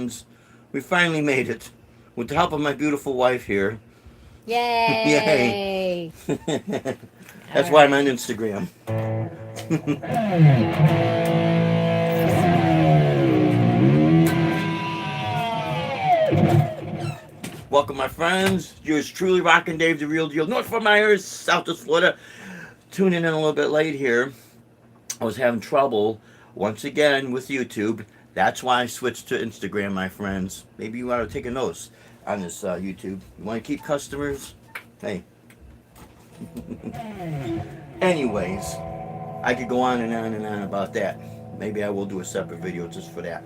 friends. We finally made it. With the help of my beautiful wife here. Yay! Yay! That's All why I'm right. on Instagram. Welcome, my friends. Yours truly, Rockin' Dave, the real deal. North Fort Myers, Southwest Florida. Tuning in a little bit late here. I was having trouble once again with YouTube. That's why I switched to Instagram, my friends. Maybe you want to take a notice on this YouTube. You want to keep customers? Hey. Anyways, I could go on and on and on about that. Maybe I will do a separate video just for that.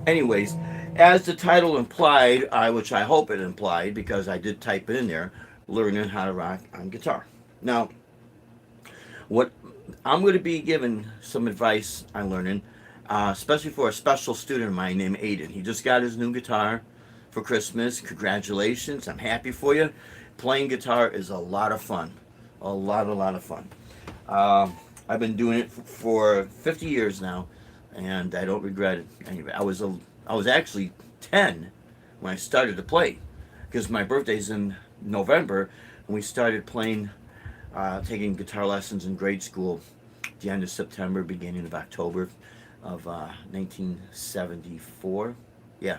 Anyways, as the title implied, which I hope it implied because I did type it in there, learning how to rock on guitar. Now, what I'm going to be giving some advice on learning, especially for a special student of mine named Aiden. He just got his new guitar for Christmas. Congratulations. I'm happy for you. Playing guitar is a lot of fun. A lot of fun. I've been doing it for 50 years now, and I don't regret it. Anyway, I was actually 10 when I started to play, because my birthday's in November, and we started playing, taking guitar lessons in grade school, at the end of September, beginning of October of 1974. Yeah.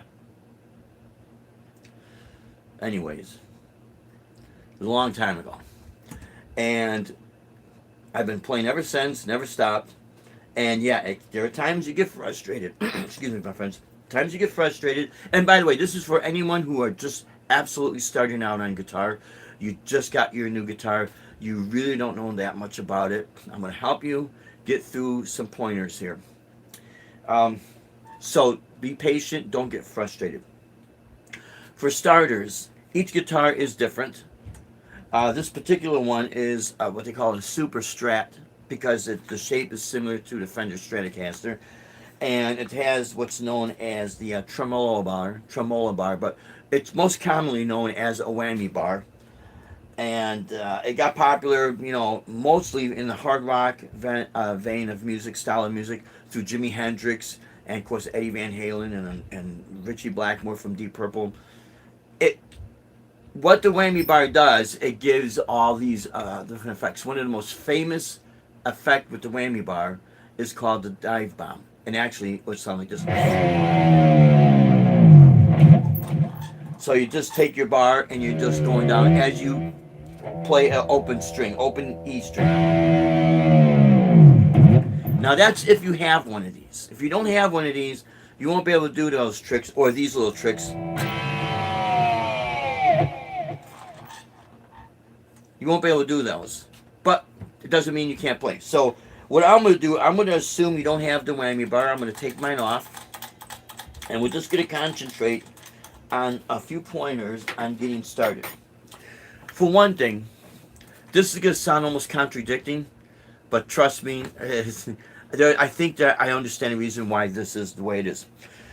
Anyways, it was a long time ago, and I've been playing ever since, never stopped. And yeah, there are times you get frustrated. Excuse me, my friends. Times you get frustrated. And by the way, this is for anyone who are just absolutely starting out on guitar. You just got your new guitar. You really don't know that much about it. I'm going to help you get through some pointers here. So be patient. Don't get frustrated. For starters, each guitar is different. This particular one is what they call a super strat, because the shape is similar to the Fender Stratocaster, and it has what's known as the tremolo bar, but it's most commonly known as a whammy bar. And it got popular, mostly in the hard rock vein of music, style of music, through Jimi Hendrix and, of course, Eddie Van Halen and Ritchie Blackmore from Deep Purple. What the whammy bar does, it gives all these different effects. One of the most famous effect with the whammy bar is called the dive bomb, and actually it would sound like this. So you just take your bar and you're just going down as you play an open E string. Now that's if you have one of these. If you don't have one of these, you won't be able to do those tricks, or these little tricks. You won't be able to do those. But it doesn't mean you can't play. So what I'm going to do, I'm going to assume you don't have the whammy bar. I'm going to take mine off. And we're just going to concentrate on a few pointers on getting started. For one thing, this is going to sound almost contradicting, but trust me, I think that I understand the reason why this is the way it is.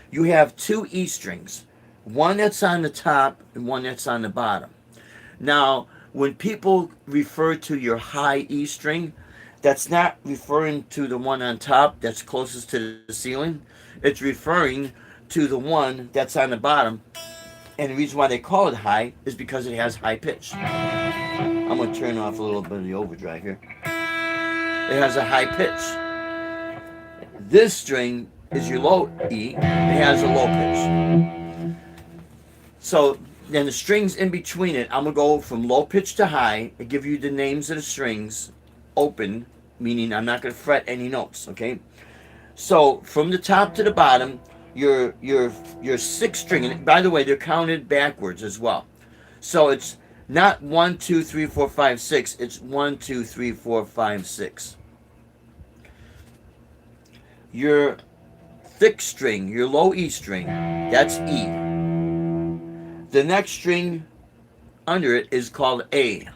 You have two E strings, one that's on the top and one that's on the bottom. Now, when people refer to your high E string, that's not referring to the one on top that's closest to the ceiling. It's referring to the one that's on the bottom. And the reason why they call it high is because it has high pitch. I'm going to turn off a little bit of the overdrive here. It has a high pitch. This string is your low E. It has a low pitch. So then the strings in between it, I'm going to go from low pitch to high and give you the names of the strings open, meaning I'm not going to fret any notes, okay? So from the top to the bottom, your sixth string, and by the way, they're counted backwards as well. So it's not 1, 2, 3, 4, 5, 6. It's 1, 2, 3, 4, 5, 6. Your thick string, your low E string, that's E. The next string under it is called A.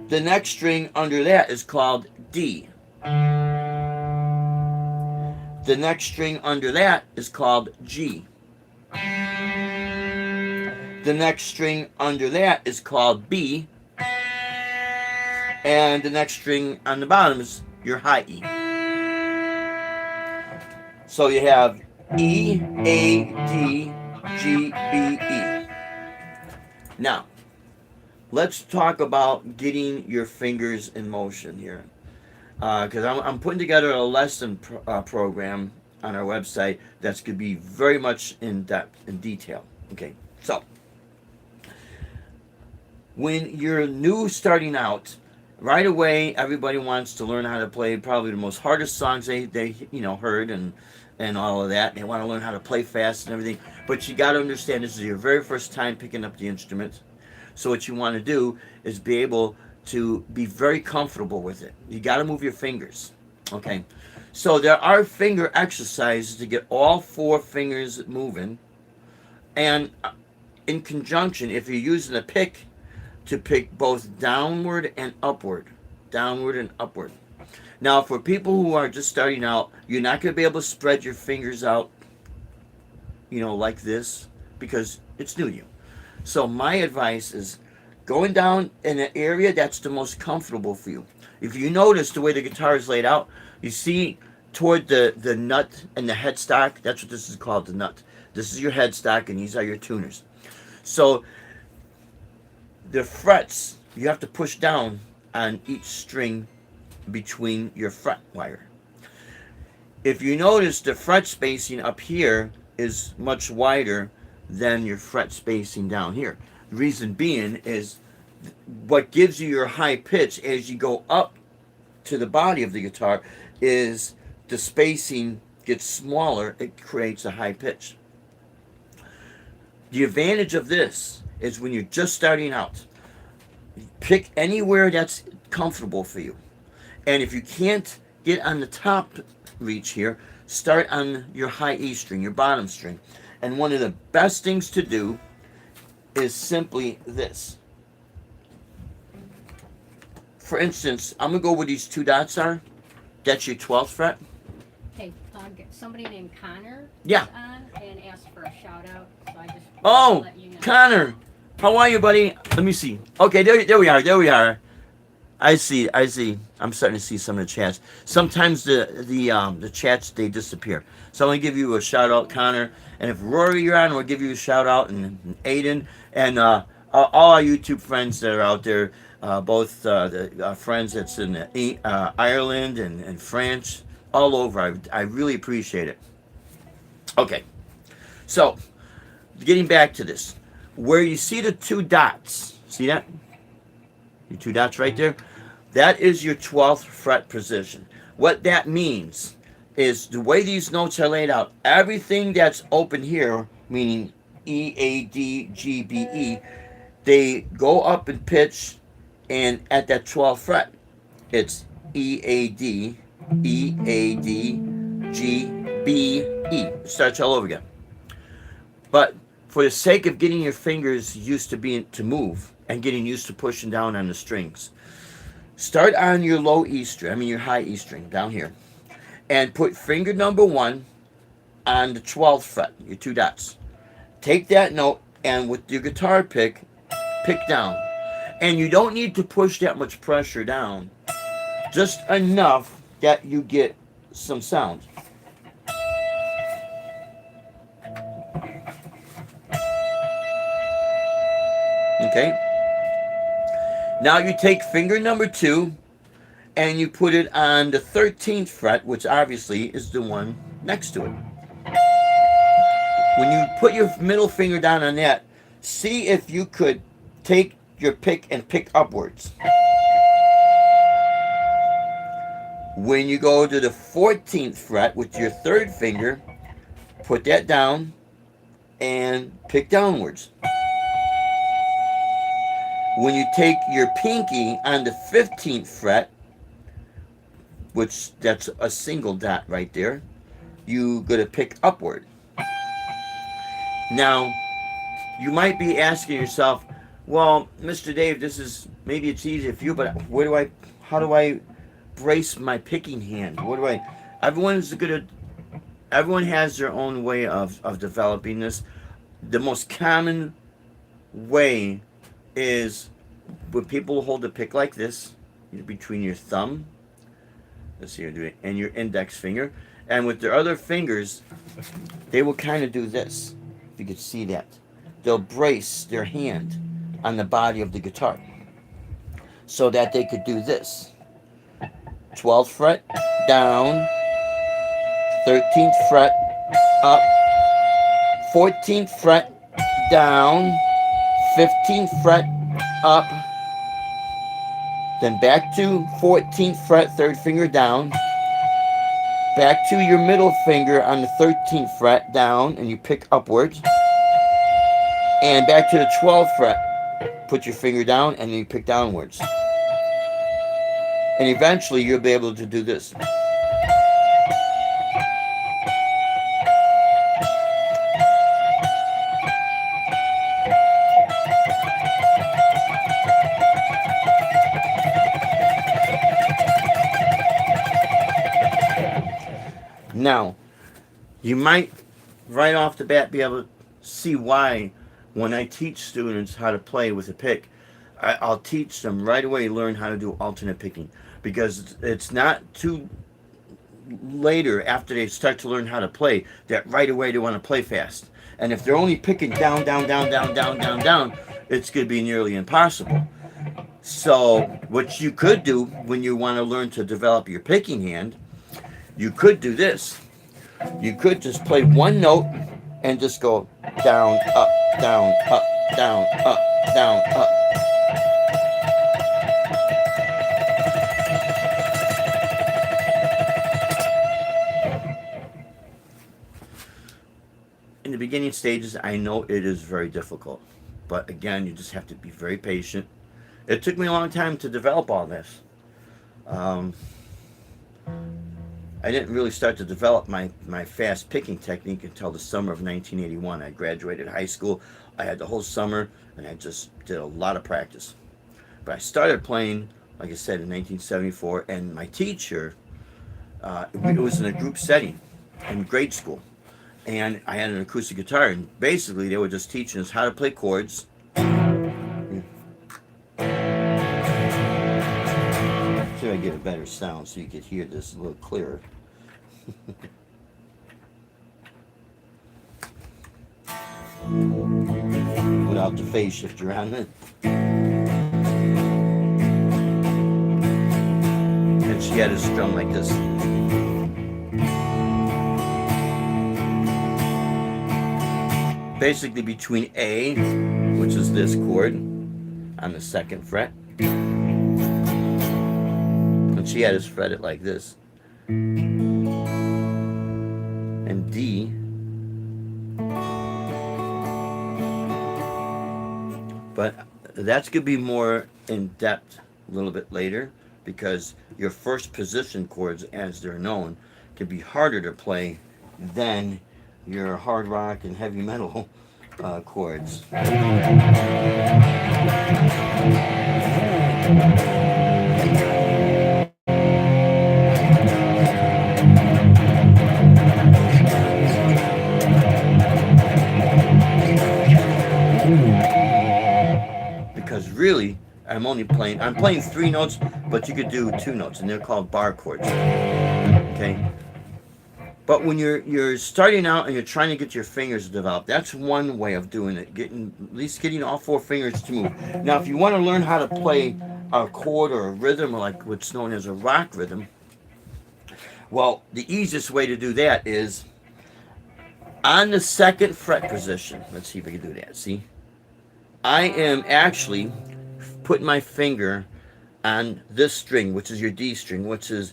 The next string under that is called D. The next string under that is called G. The next string under that is called B. And the next string on the bottom is your high E. So you have E, A, D, G, B, E. Now, let's talk about getting your fingers in motion here. Because I'm putting together a lesson program on our website that's going to be very much in depth, in detail. Okay, so when you're new starting out, right away everybody wants to learn how to play probably the most hardest songs they heard and all of that. They want to learn how to play fast and everything. But you got to understand this is your very first time picking up the instrument. So what you want to do is be able to be very comfortable with it. You got to move your fingers. Okay. So there are finger exercises to get all four fingers moving. And in conjunction, if you're using a pick, to pick both downward and upward. Downward and upward. Now, for people who are just starting out, you're not going to be able to spread your fingers out, like this, because it's new to you. So my advice is going down in an area that's the most comfortable for you. If you notice the way the guitar is laid out, you see toward the nut and the headstock, that's what this is called, the nut. This is your headstock and these are your tuners. So the frets, you have to push down on each string between your fret wire. If you notice, the fret spacing up here is much wider than your fret spacing down here. The reason being is what gives you your high pitch as you go up to the body of the guitar is the spacing gets smaller, it creates a high pitch. The advantage of this is when you're just starting out, pick anywhere that's comfortable for you. And if you can't get on the top reach here, start on your high E string, your bottom string. And one of the best things to do is simply this. For instance, I'm going to go where these two dots are. That's your 12th fret. Hey, somebody named Connor Yeah. is on and asked for a shout out. So I just Oh, let you know. Connor. How are you, buddy? Let me see. Okay, there we are. I see. I'm starting to see some of the chats. Sometimes the chats, they disappear. So I'm gonna give you a shout out, Connor. And if Rory you're on, we'll give you a shout out, and Aiden, and all our YouTube friends that are out there, both the friends that's in Ireland and France, all over. I really appreciate it. Okay, so getting back to this, where you see the two dots, see that? Your two dots right there? That is your 12th fret position. What that means is the way these notes are laid out, everything that's open here, meaning E, A, D, G, B, E, they go up in pitch, and at that 12th fret, it's E, A, D, E, A, D, G, B, E. It starts all over again. But for the sake of getting your fingers used to move and getting used to pushing down on the strings, start on your low E string, your high E string down here, and put finger number 1 on the 12th fret, your two dots. Take that note and with your guitar pick down. And you don't need to push that much pressure down, just enough that you get some sound. Okay? Now you take finger number 2 and you put it on the 13th fret, which obviously is the one next to it. When you put your middle finger down on that, see if you could take your pick and pick upwards. When you go to the 14th fret with your third finger, put that down and pick downwards. When you take your pinky on the 15th fret, which that's a single dot right there, you got to pick upward. Now, you might be asking yourself, well, Mr. Dave, maybe it's easy for you, but how do I brace my picking hand? Everyone has their own way of developing this. The most common way is when people hold the pick like this, between your thumb, let's see, and your index finger, And with their other fingers, they will kind of do this. If you could see that. They'll brace their hand on the body of the guitar so that they could do this. 12th fret, down, 13th fret, up, 14th fret, down, 15th fret, up, then back to 14th fret, third finger down, back to your middle finger on the 13th fret, down, and you pick upwards, and back to the 12th fret, put your finger down, and then you pick downwards. And eventually you'll be able to do this. Now, you might right off the bat be able to see why when I teach students how to play with a pick, I'll teach them right away learn how to do alternate picking, because it's not too later after they start to learn how to play that right away they want to play fast. And if they're only picking down, down, down, down, down, down, down, it's going to be nearly impossible. So what you could do when you want to learn to develop your picking hand, you could do this. You could just play one note and just go down, up, down, up, down, up, down, up. In the beginning stages, I know it is very difficult. But again, you just have to be very patient. It took me a long time to develop all this. I didn't really start to develop my fast picking technique until the summer of 1981. I graduated high school. I had the whole summer, and I just did a lot of practice. But I started playing, like I said, in 1974, and my teacher, it was in a group setting in grade school. And I had an acoustic guitar, and basically they were just teaching us how to play chords. See if I get a better sound so you could hear this a little clearer. Without the phase shifter on it. And she had a strum like this. Basically between A, which is this chord, on the 2nd fret. And she had us fret it like this. And D. But that's going to be more in depth a little bit later, because your first position chords, as they're known, can be harder to play than your hard rock and heavy metal chords. Because really, I'm playing 3 notes, but you could do 2 notes, and they're called bar chords. Okay? But when you're starting out and you're trying to get your fingers developed, that's one way of doing it. At least getting all 4 fingers to move. Now, if you want to learn how to play a chord or a rhythm, or like what's known as a rock rhythm, well, the easiest way to do that is on the 2nd fret position. Let's see if I can do that. See? I am actually putting my finger on this string, which is your D string, which is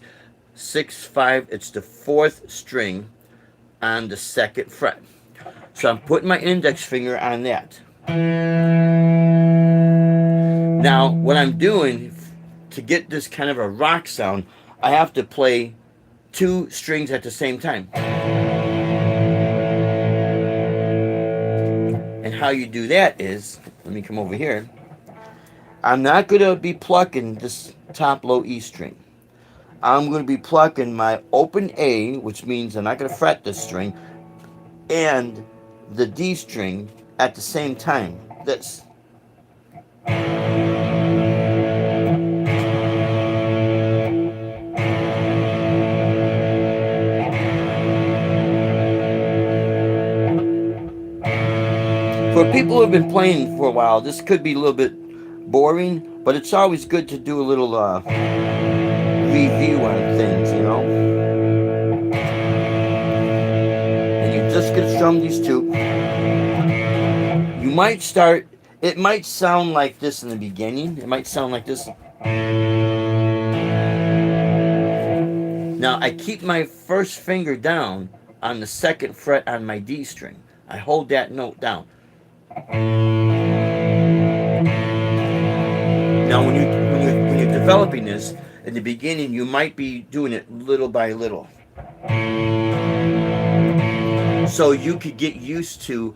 6, 5, it's the 4th string on the 2nd fret. So I'm putting my index finger on that. Now, what I'm doing to get this kind of a rock sound, I have to play 2 strings at the same time. And how you do that is, let me come over here. I'm not going to be plucking this top low E string. I'm going to be plucking my open A, which means I'm not going to fret this string, and the D string at the same time. This. For people who have been playing for a while, this could be a little bit boring, but it's always good to do a little review on things, you know. And you're just gonna strum these two. You might start. It might sound like this in the beginning. It might sound like this. Now I keep my first finger down on the second fret on my D string. I hold that note down. Now when you're developing this in the beginning, you might be doing it little by little, so you could get used to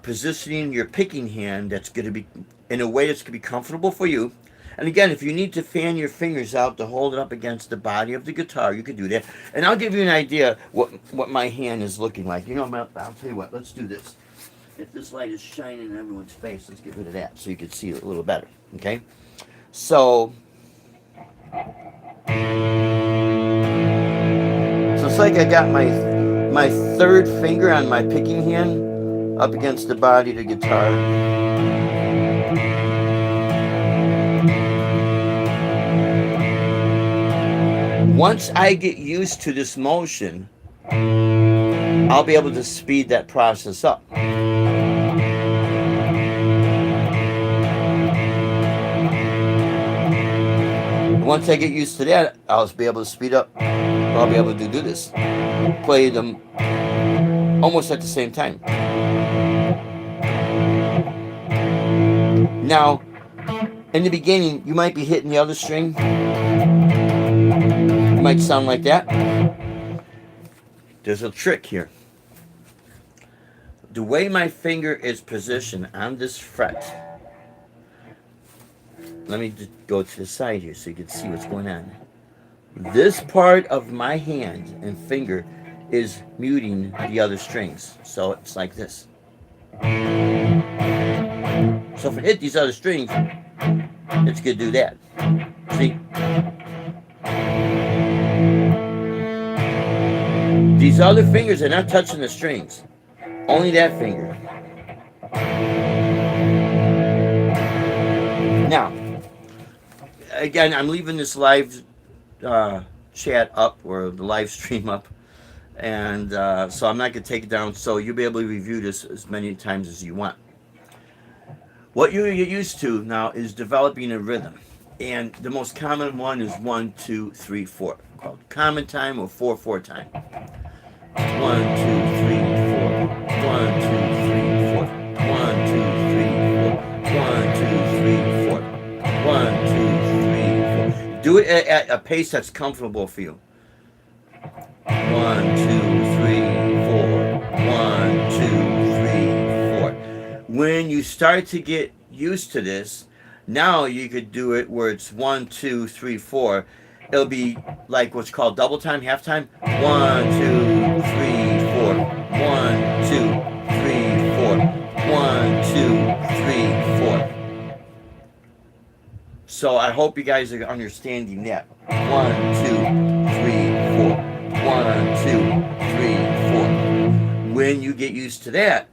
positioning your picking hand that's going to be in a way that's going to be comfortable for you. And again, if you need to fan your fingers out to hold it up against the body of the guitar, you can do that. And I'll give you an idea what my hand is looking like. You know, I'll tell you what, let's do this. If this light is shining in everyone's face, let's get rid of that so you can see it a little better, okay? So it's like I got my third finger on my picking hand up against the body of the guitar. Once I get used to this motion, I'll be able to speed that process up. Once I get used to that, I'll be able to speed up. I'll be able to do this. Play them almost at the same time. Now, in the beginning, you might be hitting the other string. It might sound like that. There's a trick here. The way my finger is positioned on this fret. Let me just go to the side here so you can see what's going on. This part of my hand and finger is muting the other strings. So it's like this. So if I hit these other strings, it's going to do that. See? These other fingers are not touching the strings. Only that finger. Now, again, I'm leaving this live chat up, or the live stream up, and so I'm not going to take it down, so you'll be able to review this as many times as you want. What you get used to now is developing a rhythm, and the most common one is 1, 2, 3, 4, called common time or 4/4 time. 1, 2, 3, 4. 1, 2, 3, 4. 1, 2, 3, 4. 1, 2, 3, 4. 1, 2, 3, 4. Do it at a pace that's comfortable for you. 1, 2, 3, 4. 1, 2, 3, 4. When you start to get used to this, now you could do it where it's 1, 2, 3, 4. It'll be like what's called double time, half time. 1, 2, 3, 4. 1, 2, 3, 4. 1, 2, 3, 4. So I hope you guys are understanding that. 1, 2, 3, 4. 1, 2, 3, 4. When you get used to that,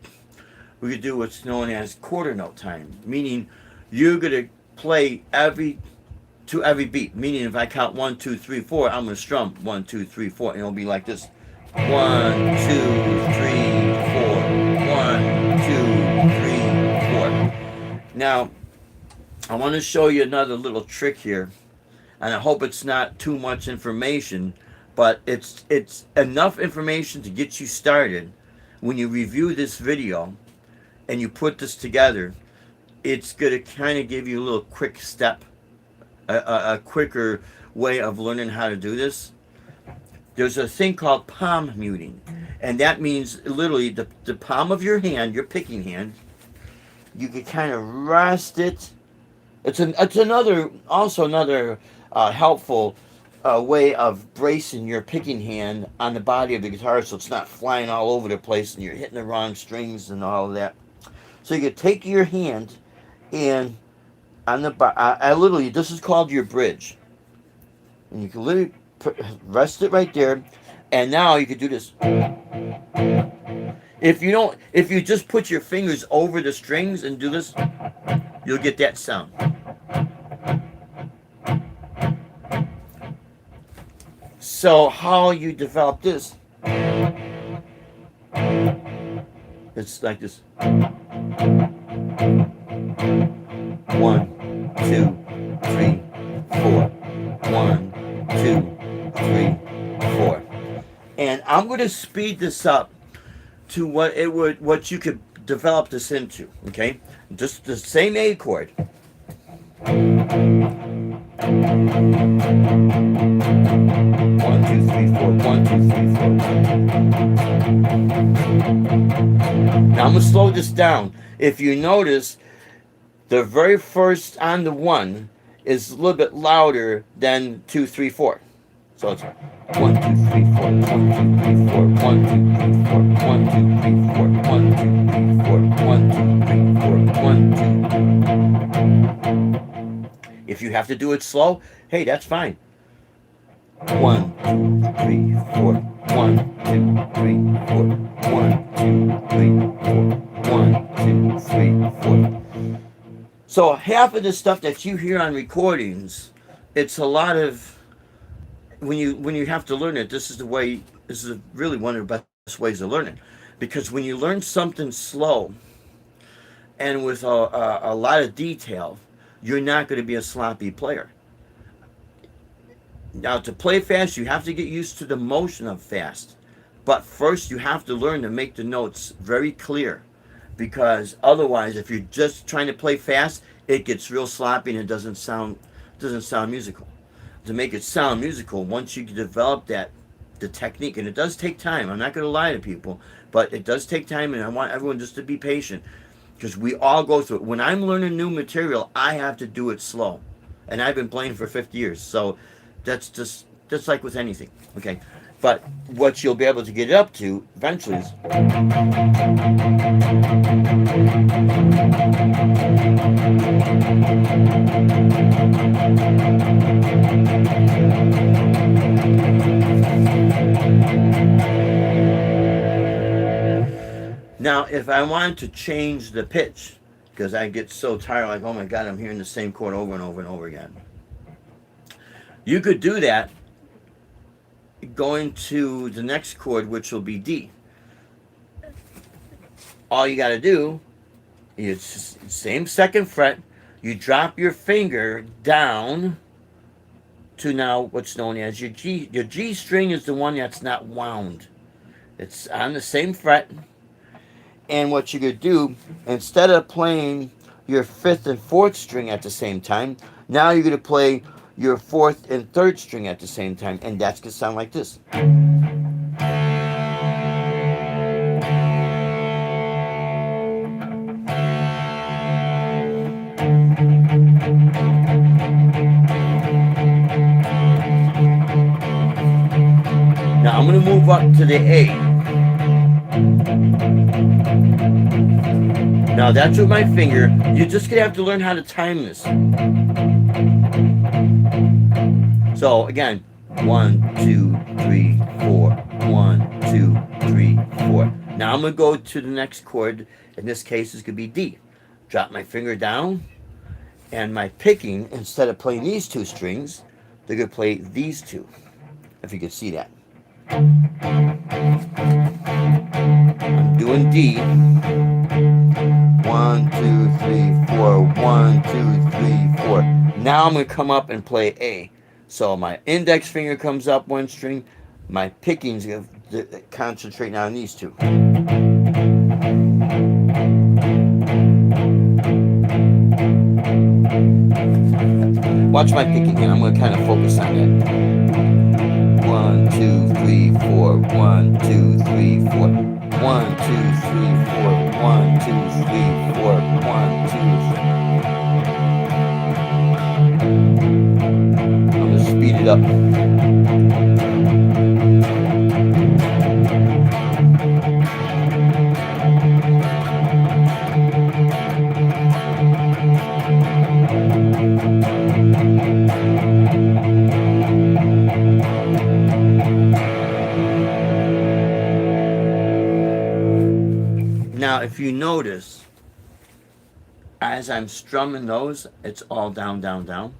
we could do what's known as quarter note time, meaning you're gonna play to every beat. Meaning if I count 1, 2, 3, 4, I'm gonna strum 1, 2, 3, 4, and it'll be like this: 1, 2, 3, 4. 1, 2, 3, 4. Now, I want to show you another little trick here, and I hope it's not too much information, but it's enough information to get you started. When you review this video and you put this together, it's going to kind of give you a little quick step, a quicker way of learning how to do this. There's a thing called palm muting, and that means literally the palm of your hand, your picking hand, you can kind of rest it. It's another helpful way of bracing your picking hand on the body of the guitar, so it's not flying all over the place and you're hitting the wrong strings and all of that. So you can take your hand and on the literally, this is called your bridge, and you can literally rest it right there, and now you can do this. If you don't, if you just put your fingers over the strings and do this, you'll get that sound. So how you develop this? It's like this. 1, 2, 3, 4. 1, 2, 3, 4. And I'm going to speed this up to what you could develop this into. Okay, just the same A chord. 1, 2, 3, 4. 1, 2, 3, 4. Now I'm gonna slow this down. If you notice, the very first on the 1 is a little bit louder than 2, 3, 4. So it's 1, 2, 3, 4. 1, 2, 3, 4. 1, 2, 3, 4. 1, 2, 3, 4. 1, 2, 3, 4. 1, 2, 3, 4. 1, 2. If you have to do it slow, hey, that's fine. 1, 2, 3, 4. 1, 2, 3, 4. 1, 2, 3, 4. 1, 2, 3, 4. So half of the stuff that you hear on recordings, it's a lot of when you have to learn it. This is really one of the best ways to learn it, because when you learn something slow and with a lot of detail, you're not going to be a sloppy player. Now, to play fast, you have to get used to the motion of fast. But first, you have to learn to make the notes very clear. Because otherwise, if you're just trying to play fast, it gets real sloppy and it doesn't sound musical. To make it sound musical, once you develop the technique, and it does take time. I'm not going to lie to people, but it does take time, and I want everyone just to be patient. Because we all go through it. When I'm learning new material, I have to do it slow. And I've been playing for 50 years. So that's like with anything. Okay. But what you'll be able to get it up to eventually is. Now, if I want to change the pitch, because I get so tired, like, oh my God, I'm hearing the same chord over and over and over again. You could do that going to the next chord, which will be D. All you got to do is same second fret. You drop your finger down to now what's known as your G. Your G string is the one that's not wound. It's on the same fret. And what you could do, instead of playing your 5th and 4th string at the same time, now you're going to play your 4th and 3rd string at the same time. And that's going to sound like this. Now I'm going to move up to the A. Now that's with my finger. You're just going to have to learn how to time this. So again, 1, 2, 3, 4. 1, 2, 3, 4. Now I'm going to go to the next chord. In this case, it's going to be D. Drop my finger down. And my picking, instead of playing these 2 strings, they're going to play these 2. If you can see that. I'm doing D. 1, 2, 3, 4. 1, 2, 3, 4. Now I'm going to come up and play A. So my index finger comes up 1 string. My picking's going to concentrate on these 2. Watch my picking here. I'm going to kind of focus on that. 1, 2, 3, 4. 1, 2, 3, 4. 1, 2, 3, 4. 1, 2, 3, 4. 1, 2, 3. I'm going to speed it up. Now, if you notice, as I'm strumming those, it's all down, down, down.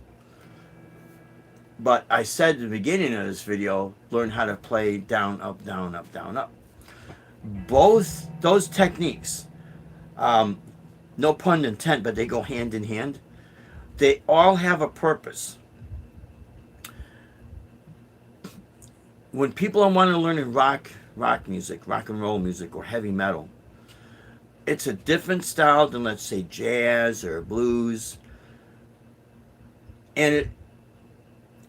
But I said at the beginning of this video, learn how to play down, up, down, up, down, up. Both those techniques, no pun intended, but they go hand in hand. They all have a purpose. When people want to learn rock music, rock and roll music, or heavy metal, it's a different style than, let's say, jazz or blues, and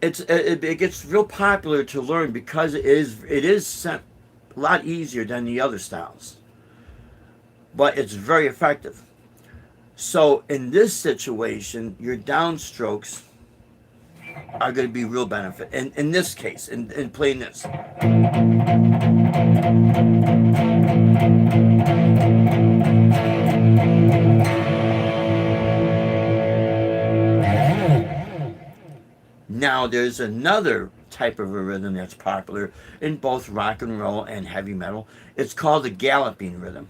it gets real popular to learn because it is a lot easier than the other styles, but it's very effective. So in this situation, your downstrokes are going to be real benefit. And in this case, in playing this. Now there's another type of a rhythm that's popular in both rock and roll and heavy metal. It's called the galloping rhythm.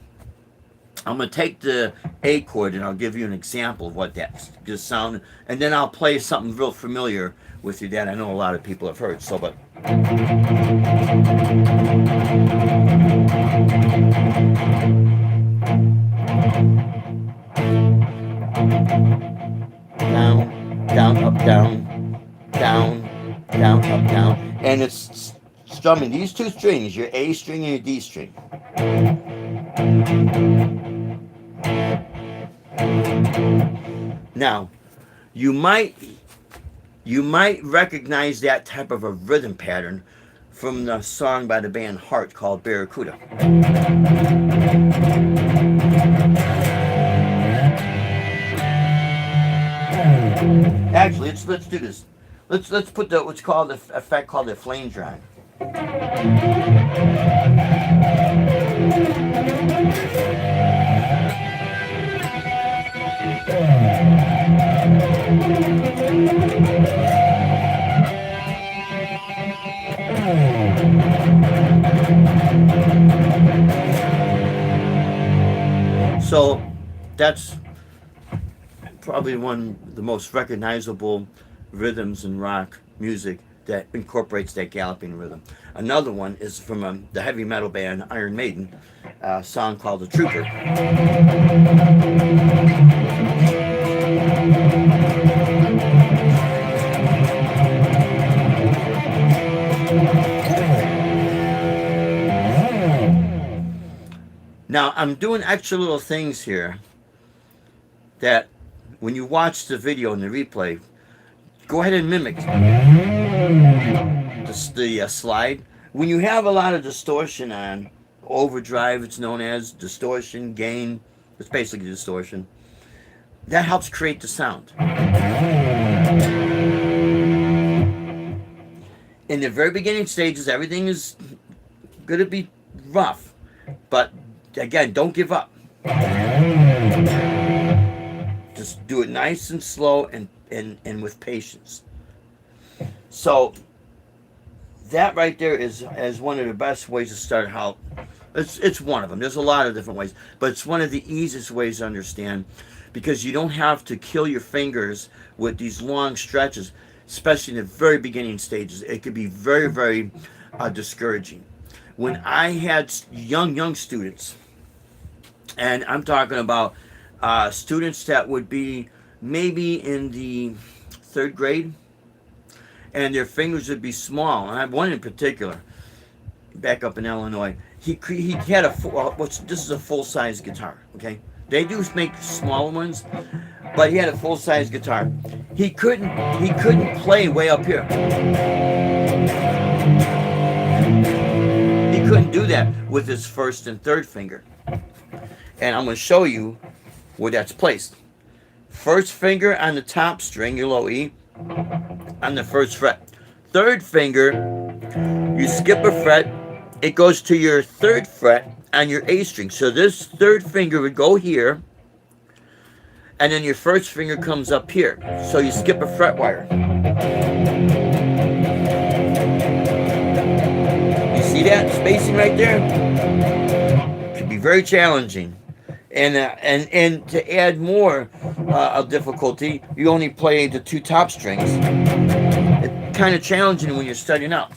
I'm going to take the A chord and I'll give you an example of what that's just sound, and then I'll play something real familiar with you that I know a lot of people have heard. So, but down, down, up, down, down, down, up, down, and it's strumming these two strings, your A string and your D string. Now, you might recognize that type of a rhythm pattern from the song by the band Heart called Barracuda. Actually, let's do this. Let's put what's called the effect called the flanger on. So that's probably one of the most recognizable rhythms in rock music that incorporates that galloping rhythm. Another one is from the heavy metal band Iron Maiden, a song called The Trooper. Now, I'm doing extra little things here that when you watch the video and the replay, go ahead and mimic the slide. When you have a lot of distortion on, overdrive, it's known as distortion, gain, it's basically distortion, that helps create the sound. In the very beginning stages, everything is going to be rough, but again, don't give up. Just do it nice and slow and with patience. So that right there is one of the best ways to start how. It's one of them. There's a lot of different ways, but it's one of the easiest ways to understand, because you don't have to kill your fingers with these long stretches, especially in the very beginning stages. It could be very, very discouraging. When I had young students, and I'm talking about students that would be maybe in the 3rd grade, and their fingers would be small. And I have one in particular, back up in Illinois. He had this is a full-size guitar. Okay, they do make smaller ones, but he had a full-size guitar. He couldn't play way up here. He couldn't do that with his 1st and 3rd finger. And I'm going to show you where that's placed. 1st finger on the top string, your low E, on the 1st fret. 3rd finger, you skip a fret, it goes to your 3rd fret on your A string. So this 3rd finger would go here, and then your 1st finger comes up here. So you skip a fret wire. You see that spacing right there? It can be very challenging. And to add more of difficulty, you only play the two top strings. It's kind of challenging when you're starting out.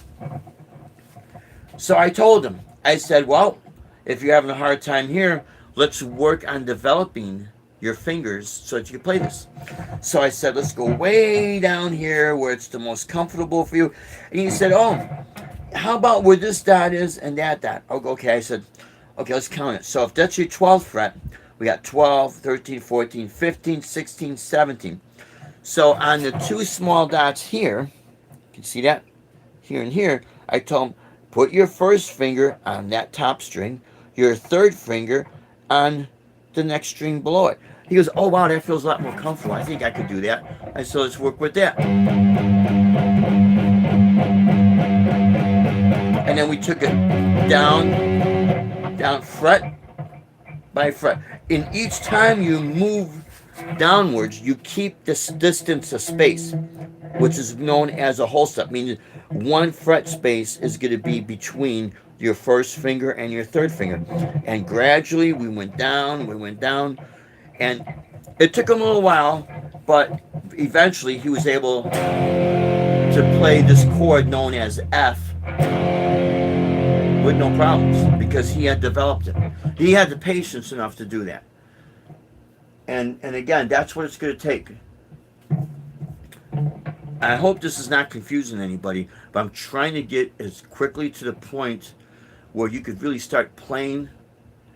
So I told him, I said, well, if you're having a hard time here, let's work on developing your fingers so that you can play this. So I said, let's go way down here where it's the most comfortable for you. And he said, oh, how about where this dot is and that dot? Oh, okay. I said, okay, let's count it. So if that's your 12th fret, we got 12, 13, 14, 15, 16, 17. So on the two small dots here, you can see that here and here, I told him, put your first finger on that top string, your third finger on the next string below it. He goes, oh wow, that feels a lot more comfortable. I think I could do that. I said, let's work with that. And then we took it down fret by fret. In each time you move downwards, you keep this distance of space, which is known as a whole step, meaning one fret space is going to be between your first finger and your third finger. And gradually we went down, and it took him a little while, but eventually he was able to play this chord known as F with no problems because he had developed it. He had the patience enough to do that. And again, that's what it's going to take. I hope this is not confusing anybody, but I'm trying to get as quickly to the point where you could really start playing.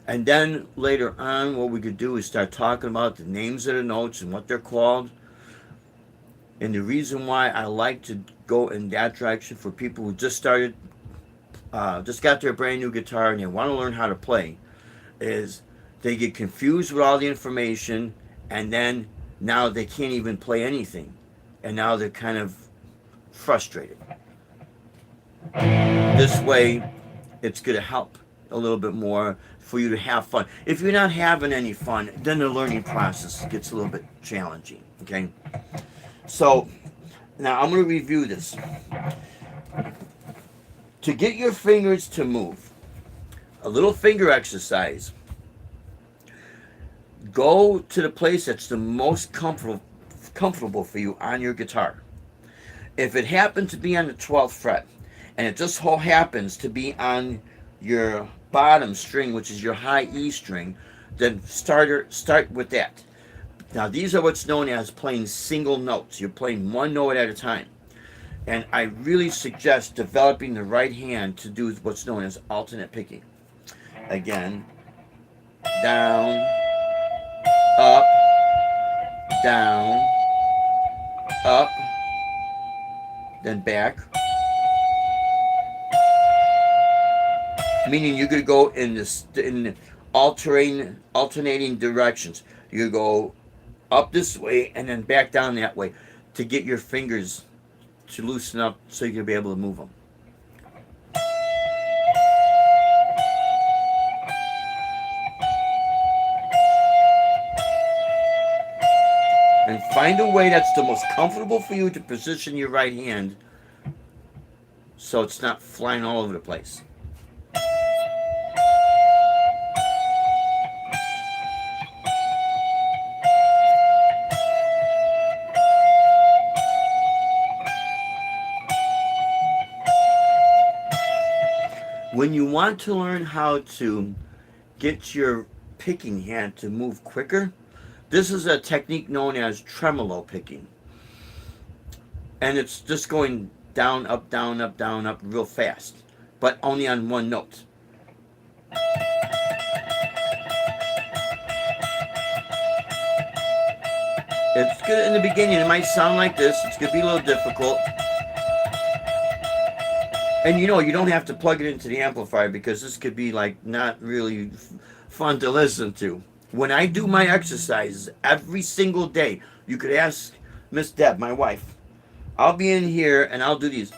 And then later on, what we could do is start talking about the names of the notes and what they're called. And the reason why I like to go in that direction for people who just started, just got their brand new guitar and they want to learn how to play, is they get confused with all the information, and then now they can't even play anything. And now they're kind of frustrated. This way, it's going to help a little bit more for you to have fun. If you're not having any fun, then the learning process gets a little bit challenging, okay? So, now I'm going to review this. To get your fingers to move, a little finger exercise. Go to the place that's the most comfortable for you on your guitar. If it happens to be on the 12th fret, and it just so happens to be on your bottom string, which is your high E string, then start with that. Now these are what's known as playing single notes. You're playing one note at a time. And I really suggest developing the right hand to do what's known as alternate picking. Again, down, up, down, up, then back. Meaning you're going to go in alternating directions. You go up this way and then back down that way to get your fingers to loosen up so you can be able to move them. And find a way that's the most comfortable for you to position your right hand so it's not flying all over the place. When you want to learn how to get your picking hand to move quicker, this is a technique known as tremolo picking. And it's just going down, up, down, up, down, up real fast, but only on one note. It's good in the beginning. It might sound like this. It's going to be a little difficult. And you know, you don't have to plug it into the amplifier because this could be like not really fun to listen to. When I do my exercises every single day, you could ask Miss Deb, my wife. I'll be in here and I'll do these.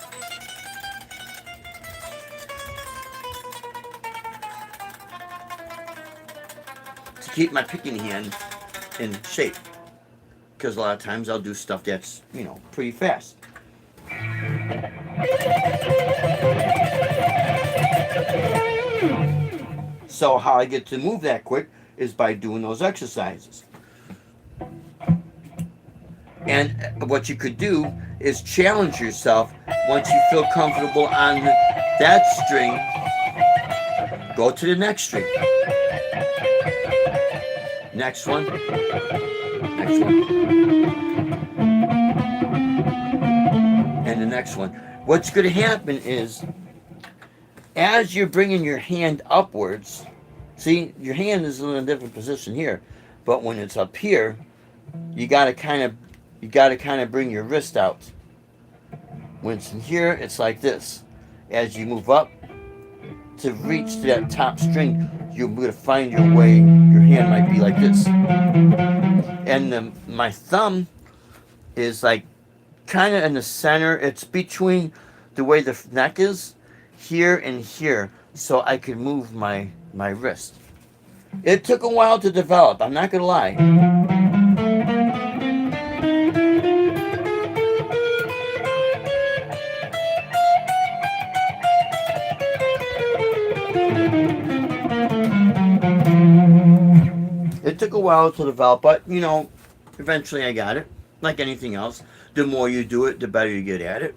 To keep my picking hand in shape. Because a lot of times I'll do stuff that's, you know, pretty fast. So how I get to move that quick is by doing those exercises. And what you could do is challenge yourself. Once you feel comfortable on that string, go to the next string. Next one. Next one. And the next one. What's going to happen is, as you're bringing your hand upwards, see, your hand is in a different position here, but when it's up here, you got to kind of bring your wrist out. When it's in here, it's like this. As you move up to reach to that top string, you're going to find your way. Your hand might be like this, and my thumb is like kind of in the center. It's between the way the neck is here and here, so I could move my wrist. It took a while to develop, I'm not gonna lie. It took a while to develop, but you know, eventually I got it. Like anything else, the more you do it, the better you get at it.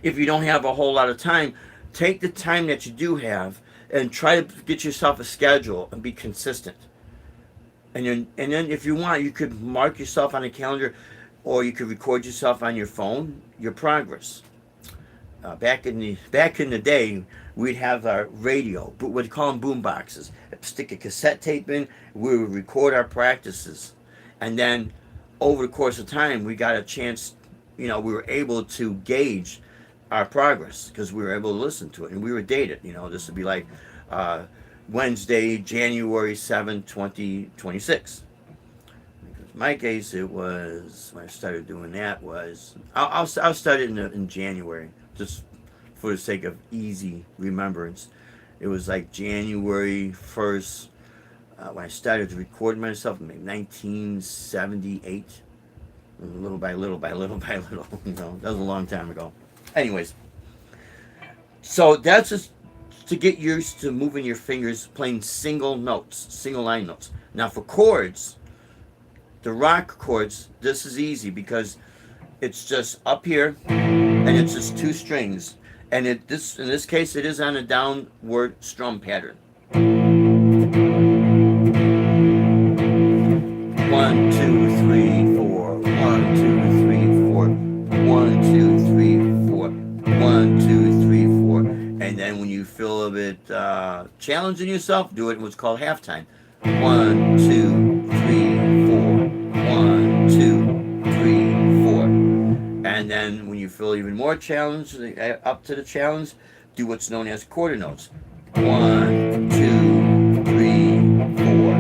If you don't have a whole lot of time, take the time that you do have and try to get yourself a schedule and be consistent. And then if you want, you could mark yourself on a calendar, or you could record yourself on your phone, your progress. Back in the day, we'd have our radio, but we'd call them boom boxes. Stick a cassette tape in, we would record our practices, and then over the course of time, we got a chance. We were able to gauge our progress because we were able to listen to it, and we were dated. This would be like Wednesday, January 7, 2026. In my case, it was when I started doing that was I'll start it in January, just for the sake of easy remembrance. It was like January 1st when I started to record myself in 1978. Little by little by little by little. That was a long time ago. Anyways, so that's just to get used to moving your fingers, playing single notes, single line notes. Now for chords, the rock chords, this is easy because it's just up here and it's just two strings. And in this case, it is on a downward strum pattern. 1, 2, 3, 4. 1, 2, 3, 4. 1, 2, 3, 4. 1, 2, 3, 4. And then when you feel a bit challenging yourself, do it in what's called halftime. 1, 2, 3, 4. 1, 2, 3, 4. And then when you feel even more challenged, up to the challenge, do what's known as quarter notes. 1, 2, 3, 4.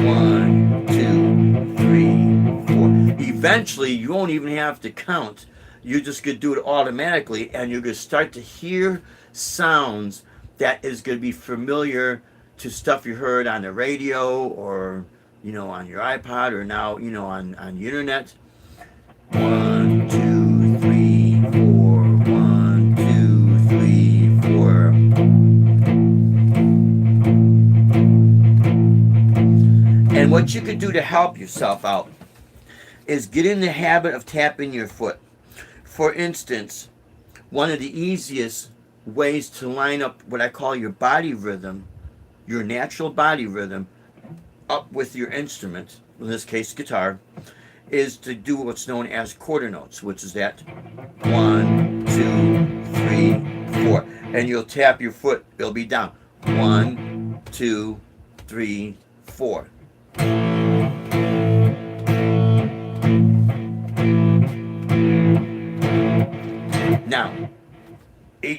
1, 2, 3, 4. Eventually, you won't even have to count. You're just going to do it automatically, and you're going to start to hear sounds that is going to be familiar to stuff you heard on the radio or, on your iPod or now, on the internet. 1, 2, 3, 4. 1, 2, 3, 4. And what you could do to help yourself out is get in the habit of tapping your foot. For instance, one of the easiest ways to line up what I call your body rhythm, your natural body rhythm, up with your instrument, in this case guitar, is to do what's known as quarter notes, which is that 1, 2, 3, 4. And you'll tap your foot, it'll be down. 1, 2, 3, 4. Now,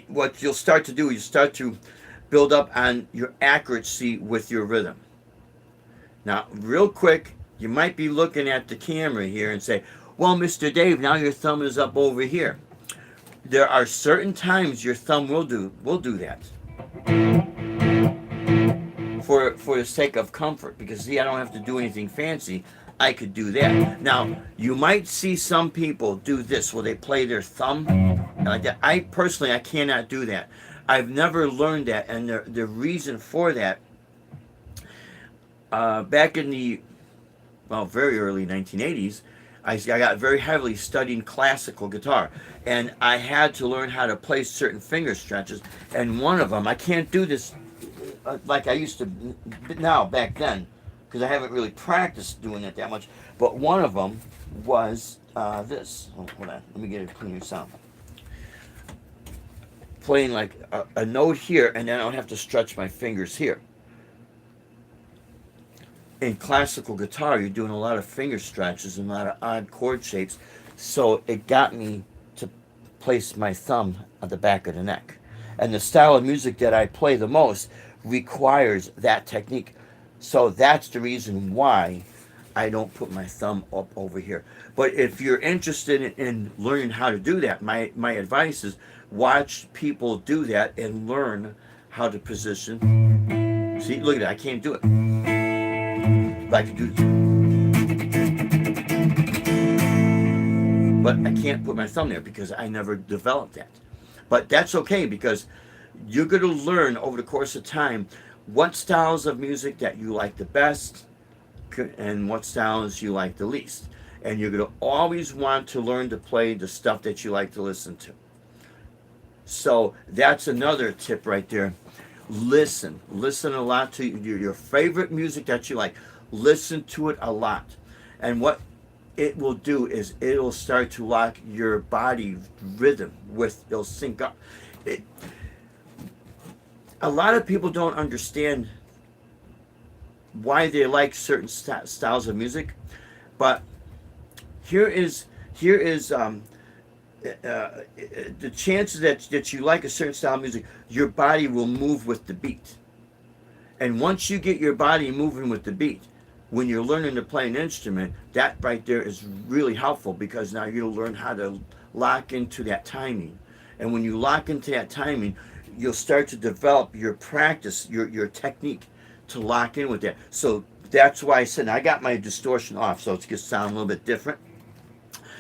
what you'll start to do is you start to build up on your accuracy with your rhythm. Now, real quick, you might be looking at the camera here and say, well, Mr. Dave, now your thumb is up over here. There are certain times your thumb will do that. For the sake of comfort, because see, I don't have to do anything fancy. I could do that. Now, you might see some people do this where they play their thumb like that. I cannot do that. I've never learned that, and the reason for that, back in the, well, very early 1980s, I got very heavily studying classical guitar, and I had to learn how to play certain finger stretches. And one of them, I can't do this like I used to now back then, because I haven't really practiced doing it that much. But one of them was this. Oh, hold on, let me get a cleaner sound. Playing like a note here, and then I don't have to stretch my fingers here. In classical guitar, you're doing a lot of finger stretches and a lot of odd chord shapes, so it got me to place my thumb on the back of the neck. And the style of music that I play the most requires that technique. So that's the reason why I don't put my thumb up over here. But if you're interested in learning how to do that, my advice is watch people do that and learn how to position. See, look at that, I can't do it. Like to do this. But I can't put my thumb there because I never developed that. But that's okay, because you're going to learn over the course of time what styles of music that you like the best and what styles you like the least. And you're going to always want to learn to play the stuff that you like to listen to. So that's another tip right there. Listen a lot to your favorite music that you like. Listen to it a lot, and what it will do is it'll start to lock your body rhythm with, it'll sync up. A lot of people don't understand why they like certain styles of music, but here is the chances that you like a certain style of music. Your body will move with the beat, and once you get your body moving with the beat, when you're learning to play an instrument, that right there is really helpful, because now you'll learn how to lock into that timing. And when you lock into that timing, you'll start to develop your practice, your technique to lock in with that. So that's why I said, I got my distortion off, so it's going to sound a little bit different.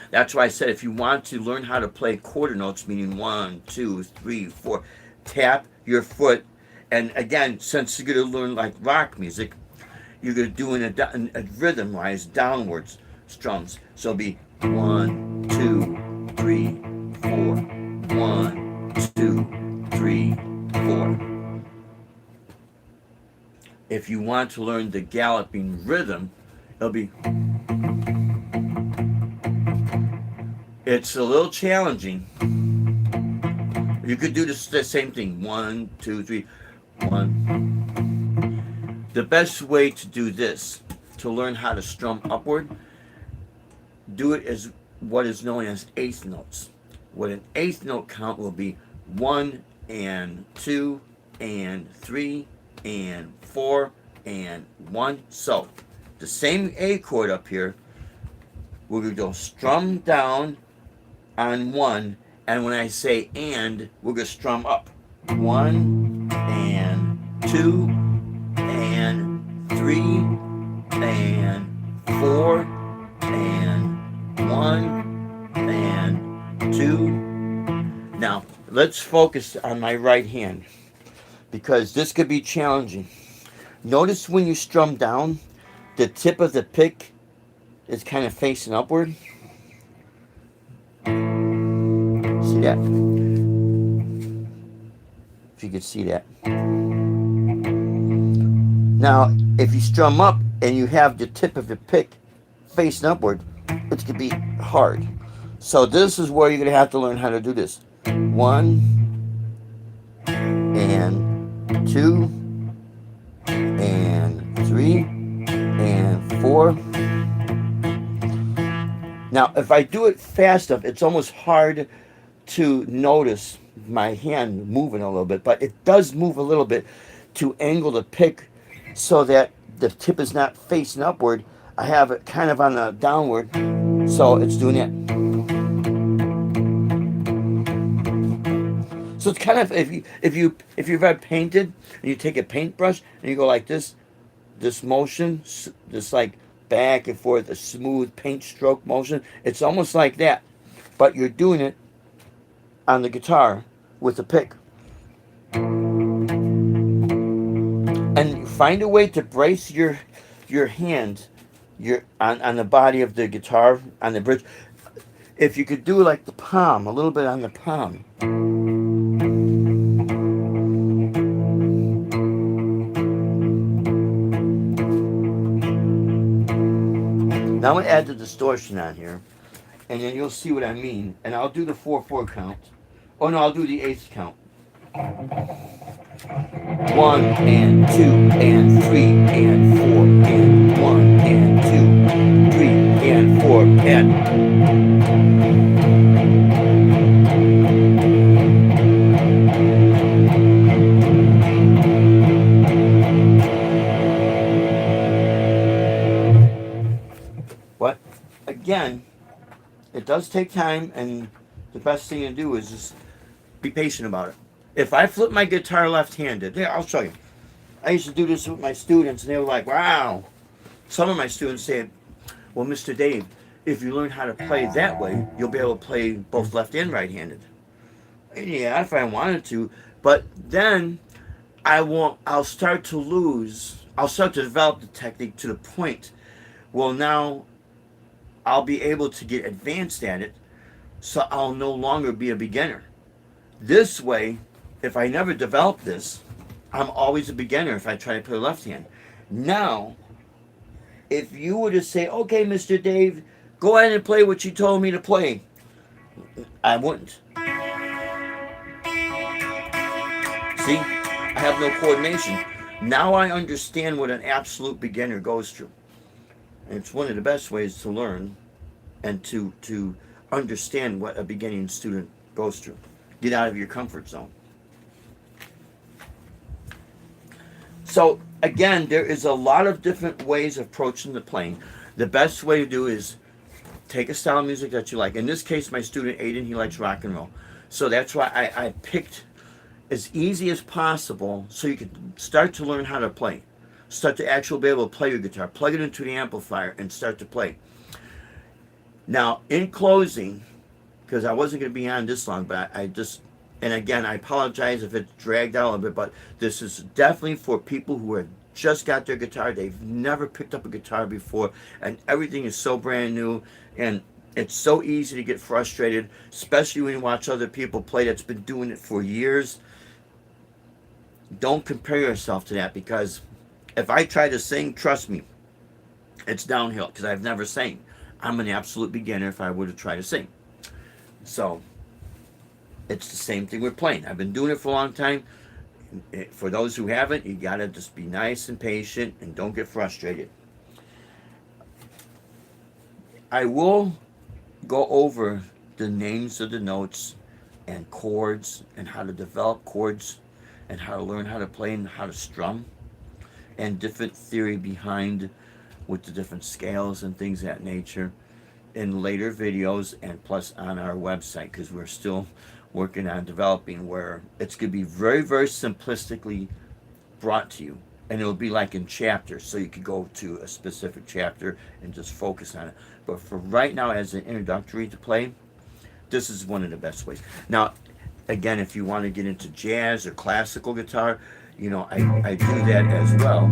That's why I said, if you want to learn how to play quarter notes, meaning 1, 2, 3, 4, tap your foot. And again, since you're going to learn like rock music, you're going to do in a rhythm-wise downwards strums. So it'll be 1, 2, 3, 4, 1, 2, 3, 4. If you want to learn the galloping rhythm, it'll be. It's a little challenging. You could do the same thing. 1, 2, 3, 1. The best way to do this, to learn how to strum upward, do it as what is known as eighth notes. What an eighth note count will be 1 and 2 and 3 and 4 and 1. So the same A chord up here, we're going to go strum down on 1, and when I say and, we're going to strum up. 1 and 2 and 3 and 4 and 1 and 2. Now let's focus on my right hand, because this could be challenging. Notice when you strum down, the tip of the pick is kind of facing upward. See that? If you could see that. Now, if you strum up and you have the tip of your pick facing upward, it's going to be hard. So this is where you're going to have to learn how to do this. 1 and 2 and 3 and 4. Now, if I do it fast enough, it's almost hard to notice my hand moving a little bit, but it does move a little bit to angle the pick so that the tip is not facing upward. I have it kind of on the downward, so it's doing it. So it's kind of, if you've ever painted and you take a paintbrush and you go like this motion, this like back and forth, a smooth paint stroke motion. It's almost like that, but you're doing it on the guitar with the pick. and find a way to brace your hand on the body of the guitar on the bridge. If you could do like the palm, a little bit on the palm. Now I'm gonna add the distortion on here, and then you'll see what I mean. And I'll do the 4/4 count. Oh no, I'll do the eighth count. 1 and 2 and 3 and 4 and 1 and 2, 3 and 4 and. But again, it does take time, and the best thing to do is just be patient about it. If I flip my guitar left-handed, yeah, I'll show you. I used to do this with my students, and they were like, wow. Some of my students said, well, Mr. Dave, if you learn how to play that way, you'll be able to play both left and right-handed. Yeah, if I wanted to, but then I'll start to develop the technique to the point, well, now I'll be able to get advanced at it, so I'll no longer be a beginner. This way, if I never develop this, I'm always a beginner if I try to play left hand. Now, if you were to say, okay, Mr. Dave, go ahead and play what you told me to play, I wouldn't. See, I have no coordination. Now I understand what an absolute beginner goes through. And it's one of the best ways to learn and to understand what a beginning student goes through. Get out of your comfort zone. So again, there is a lot of different ways of approaching the playing. The best way to do is take a style of music that you like. In this case, my student Aiden, he likes rock and roll. So that's why I picked as easy as possible so you can start to learn how to play. Start to actually be able to play your guitar. Plug it into the amplifier and start to play. Now, in closing, because I wasn't going to be on this long, but and again, I apologize if it dragged out a little bit, but this is definitely for people who have just got their guitar. They've never picked up a guitar before, and everything is so brand new, and it's so easy to get frustrated, especially when you watch other people play that's been doing it for years. Don't compare yourself to that, because if I try to sing, trust me, it's downhill, because I've never sang. I'm an absolute beginner if I were to try to sing. So, it's the same thing with playing. I've been doing it for a long time. For those who haven't, you gotta just be nice and patient and don't get frustrated. I will go over the names of the notes and chords and how to develop chords and how to learn how to play and how to strum and different theory behind with the different scales and things of that nature in later videos, and plus on our website, because we're still working on developing where it's going to be very, very simplistically brought to you, and it'll be like in chapters, so you could go to a specific chapter and just focus on it. But for right now, as an introductory to play, this is one of the best ways. Now, again, if you want to get into jazz or classical guitar, you know, I do that as well.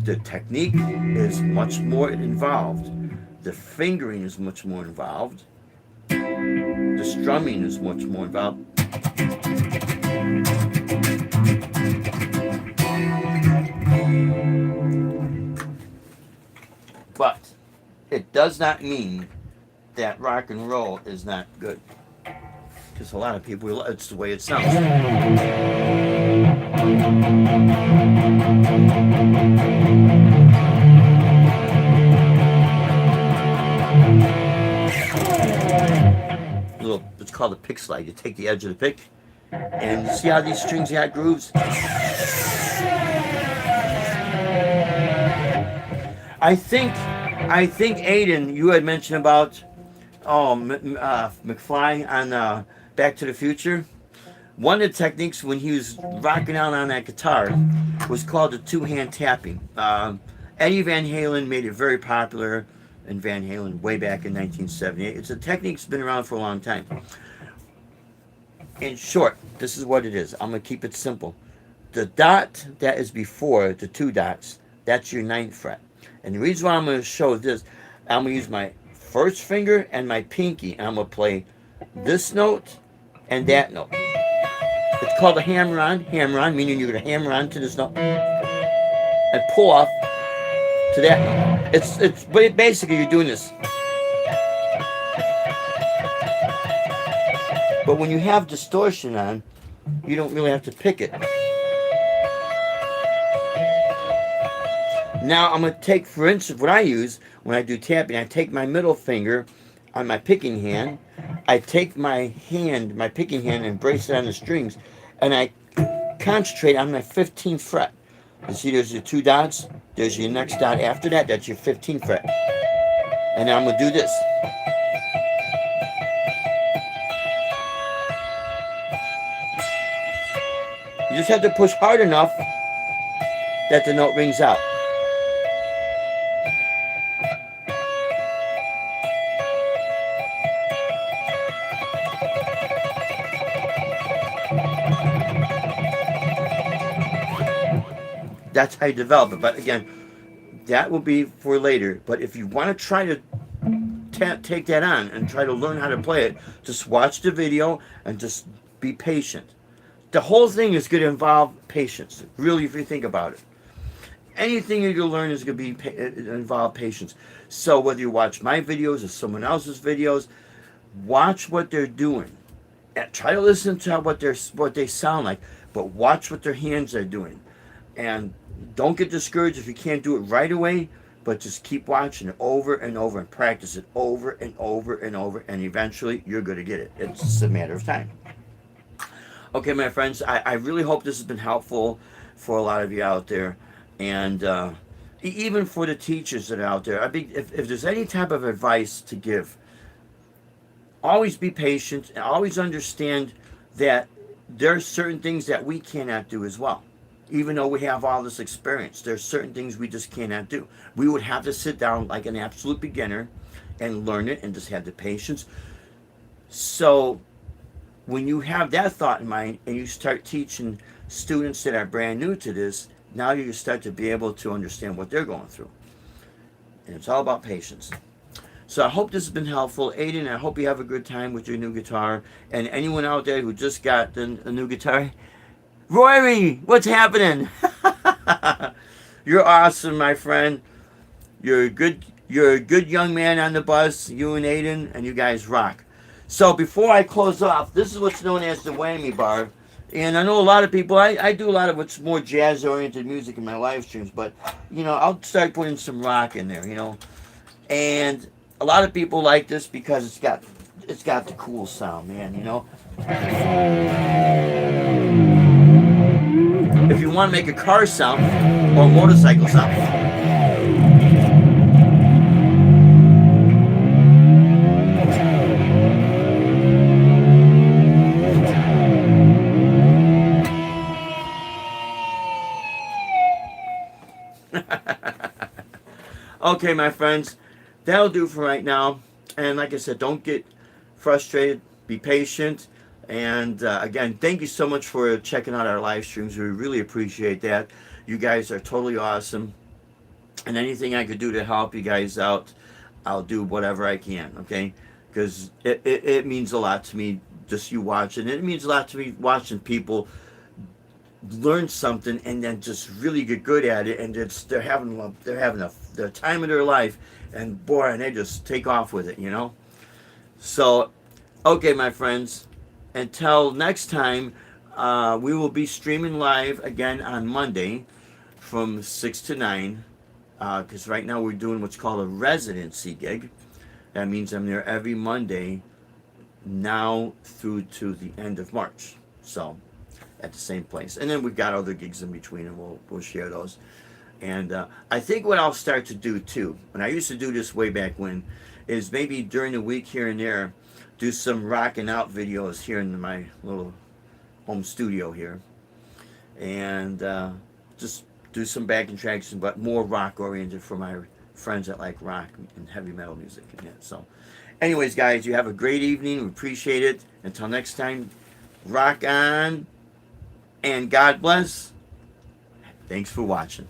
The technique is much more involved. The fingering is much more involved. The strumming is much more involved. But it does not mean that rock and roll is not good. Because a lot of people, it's the way it sounds. It's called a pick slide. You take the edge of the pick, and see how these strings got grooves? I think Aiden, you had mentioned about McFly on Back to the Future. One of the techniques when he was rocking out on that guitar was called the two-hand tapping. Eddie Van Halen made it very popular in Van Halen way back in 1978. It's a technique that's been around for a long time. In short, this is what it is. I'm going to keep it simple. the dot that is before the two dots, that's your ninth fret. And the reason why I'm going to show this, I'm going to use my first finger and my pinky, and I'm going to play this note and that note. It's called a hammer on, meaning you're going to hammer on to this note and pull off to that note. But basically you're doing this. But when you have distortion on, you don't really have to pick it. Now I'm going to take, for instance, what I use when I do tapping, I take my middle finger on my picking hand, I take my picking hand, and brace it on the strings, and I concentrate on my 15th fret. You see there's your two dots, there's your next dot after that, that's your 15th fret. And now I'm going to do this. You just have to push hard enough that the note rings out. That's how you develop it. But again, that will be for later. But if you want to try to take that on and try to learn how to play it, just watch the video and just be patient. The whole thing is going to involve patience, really, if you think about it. Anything you're going to learn is going to involve patience. So whether you watch my videos or someone else's videos, watch what they're doing. And try to listen to what they sound like, but watch what their hands are doing. And don't get discouraged if you can't do it right away, but just keep watching it over and over and practice it over and over and over, and eventually you're going to get it. It's just a matter of time. Okay, my friends, I really hope this has been helpful for a lot of you out there, and even for the teachers that are out there. I think if there's any type of advice to give, always be patient and always understand that there are certain things that we cannot do as well. Even though we have all this experience, there's certain things we just cannot do. We would have to sit down like an absolute beginner and learn it and just have the patience. So when you have that thought in mind and you start teaching students that are brand new to this, now you start to be able to understand what they're going through. And it's all about patience. So I hope this has been helpful. Aiden, I hope you have a good time with your new guitar. And anyone out there who just got a new guitar, Rory, what's happening? You're awesome, my friend. You're a good young man on the bus, you and Aiden, and you guys rock. So before I close off, this is what's known as the whammy bar. And I know a lot of people, I do a lot of what's more jazz-oriented music in my live streams, but, I'll start putting some rock in there, And a lot of people like this because it's got the cool sound, man, If you want to make a car sound or a motorcycle sound. Okay, my friends, that'll do for right now. And like I said, don't get frustrated. Be patient. And again, thank you so much for checking out our live streams. We really appreciate that. You guys are totally awesome. And anything I could do to help you guys out, I'll do whatever I can, okay? Because it means a lot to me, just you watching. It means a lot to me watching people learn something and then just really get good at it, and they're having the time of their life, and boy, and they just take off with it, So, okay, my friends. Until next time, we will be streaming live again on Monday from 6 to 9. Because right now we're doing what's called a residency gig. That means I'm there every Monday now through to the end of March. So, at the same place. And then we've got other gigs in between, and we'll share those. And I think what I'll start to do too, and I used to do this way back when, is maybe during the week here and there, do some rocking out videos here in my little home studio here, and just do some backing tracks, but more rock oriented for my friends that like rock and heavy metal music. And that. So, anyways, guys, you have a great evening. We appreciate it. Until next time, rock on, and God bless. Thanks for watching.